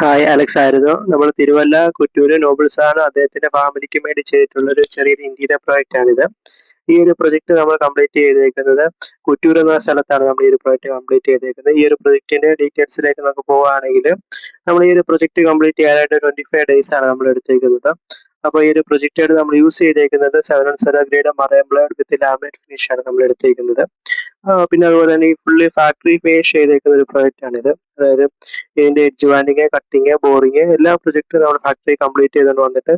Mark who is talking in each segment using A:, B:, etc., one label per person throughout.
A: Hi Alex ആയിരുന്നു. നമ്മൾ Thiruvalla Kuttur nobles ആണ് അദ്ദേഹത്തിന്റെ ഫാമിലിക്ക് വേണ്ടി ചെയ്തിട്ടുള്ള ഒരു ചെറിയൊരു ഇന്റീരിയർ പ്രോജക്റ്റ് ആണിത്. ഈ ഒരു പ്രൊജക്ട് നമ്മൾ കംപ്ലീറ്റ് ചെയ്തേക്കുന്നത് കുറ്റൂർ എന്ന സ്ഥലത്താണ് നമ്മൾ ഈ ഒരു പ്രോജക്ട് കംപ്ലീറ്റ് ചെയ്തേക്കുന്നത്. ഈ ഒരു പ്രൊജക്ടിന്റെ ഡീറ്റെയിൽസിലേക്ക് നമുക്ക് പോവുകയാണെങ്കിൽ നമ്മൾ ഈ ഒരു പ്രൊജക്ട് കംപ്ലീറ്റ് ചെയ്യാനായിട്ട് 25 ഡേയ്സ് ആണ് നമ്മൾ എടുത്തേക്കുന്നത്. അപ്പോൾ ഈ ഒരു പ്രൊജക്റ്റായിട്ട് നമ്മൾ യൂസ് ചെയ്തേക്കുന്നത് 7 ഗ്രേഡ് മറൈൻ ബ്ലേഡ് വിത്ത് ലാമിനേറ്റ് ഫിനിഷ് ആണ് നമ്മൾ എടുത്തേക്കുന്നത്. പിന്നെ അതുപോലെ തന്നെ ഈ ഫുള്ളി ഫാക്ടറി ഫിനിഷ് ചെയ്തേക്കുന്ന ഒരു പ്രോജക്റ്റ് ആണിത്. അതായത് ഇതിന്റെ എഡ്ജ് ബാൻഡിങ്, കട്ടിങ്, ബോറിങ് എല്ലാ പ്രൊജക്റ്റും നമ്മൾ ഫാക്ടറി കംപ്ലീറ്റ് ചെയ്തുകൊണ്ട് വന്നിട്ട്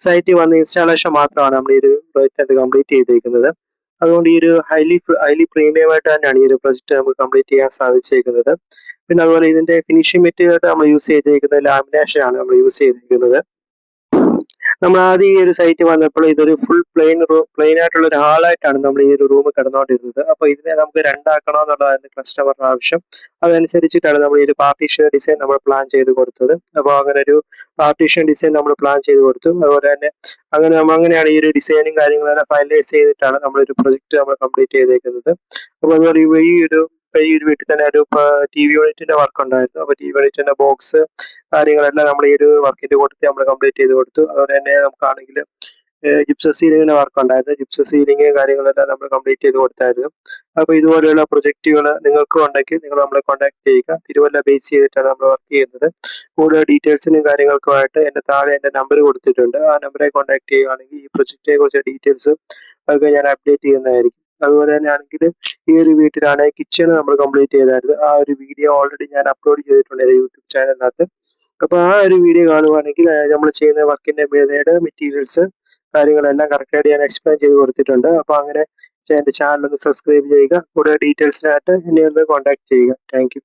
A: സൈറ്റിൽ വന്ന് ഇൻസ്റ്റാളേഷൻ മാത്രമാണ് നമ്മൾ ഈ ഒരു പ്രോജക്റ്റ് അത് കംപ്ലീറ്റ് ചെയ്തേക്കുന്നത്. അതുകൊണ്ട് ഈ ഒരു ഹൈലി പ്രീമിയം ആയിട്ട് തന്നെയാണ് ഈ ഒരു പ്രൊജക്റ്റ് നമുക്ക് കംപ്ലീറ്റ് ചെയ്യാൻ സാധിച്ചേക്കുന്നത്. പിന്നെ അതുപോലെ ഇതിന്റെ ഫിനിഷിംഗ് മെറ്റീരിയൽ ആയിട്ട് നമ്മൾ യൂസ് ചെയ്തേക്കുന്നത് ലാമിനേഷൻ ആണ് നമ്മൾ യൂസ് ചെയ്തിരിക്കുന്നത്. നമ്മൾ ആദ്യം ഈ ഒരു സൈറ്റ് വന്നപ്പോൾ ഇതൊരു ഫുൾ പ്ലെയിൻ ആയിട്ടുള്ള ഒരു ഹാളായിട്ടാണ് നമ്മൾ ഈ ഒരു റൂം കിടന്നുകൊണ്ടിരുന്നത്. അപ്പോൾ ഇതിനെ നമുക്ക് രണ്ടാക്കണം എന്നുള്ളതായിരുന്നു കസ്റ്റമറുടെ ആവശ്യം. അതനുസരിച്ചിട്ടാണ് നമ്മൾ ഈ ഒരു പാർട്ടീഷൻ ഡിസൈൻ നമ്മൾ പ്ലാൻ ചെയ്ത് കൊടുത്തത്. അപ്പോൾ അങ്ങനെ ഒരു പാർട്ടീഷൻ ഡിസൈൻ നമ്മൾ പ്ലാൻ ചെയ്ത് കൊടുത്തു. അതുപോലെ തന്നെ അങ്ങനെയാണ് ഈ ഒരു ഡിസൈനും കാര്യങ്ങളെല്ലാം ഫൈനലൈസ് ചെയ്തിട്ടാണ് നമ്മളൊരു പ്രൊജക്ട് നമ്മൾ കംപ്ലീറ്റ് ചെയ്തേക്കുന്നത്. അപ്പോൾ അതുപോലെ ഈ ഒരു വീട്ടിൽ തന്നെ ഒരു TV യൂണിറ്റിന്റെ വർക്ക് ഉണ്ടായിരുന്നു. അപ്പോൾ TV യൂണിറ്റിന്റെ ബോക്സ് കാര്യങ്ങളെല്ലാം നമ്മൾ ഈ ഒരു വർക്കിന്റെ കൂട്ടത്തിൽ നമ്മൾ കംപ്ലീറ്റ് ചെയ്ത് കൊടുത്തു. അതുപോലെ തന്നെ നമുക്കാണെങ്കിൽ ജിപ്സം സീലിങ്ങിന്റെ വർക്ക് ഉണ്ടായിരുന്നു. ജിപ്സം സീലിംഗ് കാര്യങ്ങളെല്ലാം നമ്മൾ കംപ്ലീറ്റ് ചെയ്ത് കൊടുത്തായിരുന്നു. അപ്പോൾ ഇതുപോലെയുള്ള പ്രൊജക്റ്റുകൾ നിങ്ങൾക്കും ഉണ്ടെങ്കിൽ നിങ്ങൾ നമ്മളെ കോൺടാക്ട് ചെയ്യുക. തിരുവല്ല ബേസ് ചെയ്തിട്ടാണ് നമ്മൾ വർക്ക് ചെയ്യുന്നത്. കൂടുതൽ ഡീറ്റെയിൽസിനും കാര്യങ്ങൾക്കുമായിട്ട് എൻ്റെ താഴെ എൻ്റെ നമ്പർ കൊടുത്തിട്ടുണ്ട്. ആ നമ്പറെ കോൺടാക്ട് ചെയ്യുകയാണെങ്കിൽ ഈ പ്രൊജക്റ്റിനെ കുറിച്ച് ഡീറ്റെയിൽസും ഒക്കെ ഞാൻ അപ്ഡേറ്റ് ചെയ്യുന്നതായിരിക്കും. അതുപോലെ തന്നെ ആണെങ്കിൽ ഈ ഒരു വീട്ടിലാണ് കിച്ചൺ നമ്മൾ കംപ്ലീറ്റ് ചെയ്തായിരുന്നു. ആ ഒരു വീഡിയോ ഓൾറെഡി ഞാൻ അപ്ലോഡ് ചെയ്തിട്ടുണ്ട് എൻ്റെ യൂട്യൂബ് ചാനലിനകത്ത്. അപ്പോൾ ആ ഒരു വീഡിയോ കാണുവാണെങ്കിൽ നമ്മൾ ചെയ്യുന്ന വർക്കിന്റെ മെറ്റീരിയൽസ് കാര്യങ്ങളെല്ലാം കറക്റ്റായിട്ട് ഞാൻ എക്സ്പ്ലെയിൻ ചെയ്ത് കൊടുത്തിട്ടുണ്ട്. അപ്പോൾ അങ്ങനെ എൻ്റെ ചാനൽ ഒന്ന് സബ്സ്ക്രൈബ് ചെയ്യുക. കൂടുതൽ ഡീറ്റെയിൽസിനായിട്ട് എന്നെ ഒന്ന് കോൺടാക്ട് ചെയ്യുക. Thank you.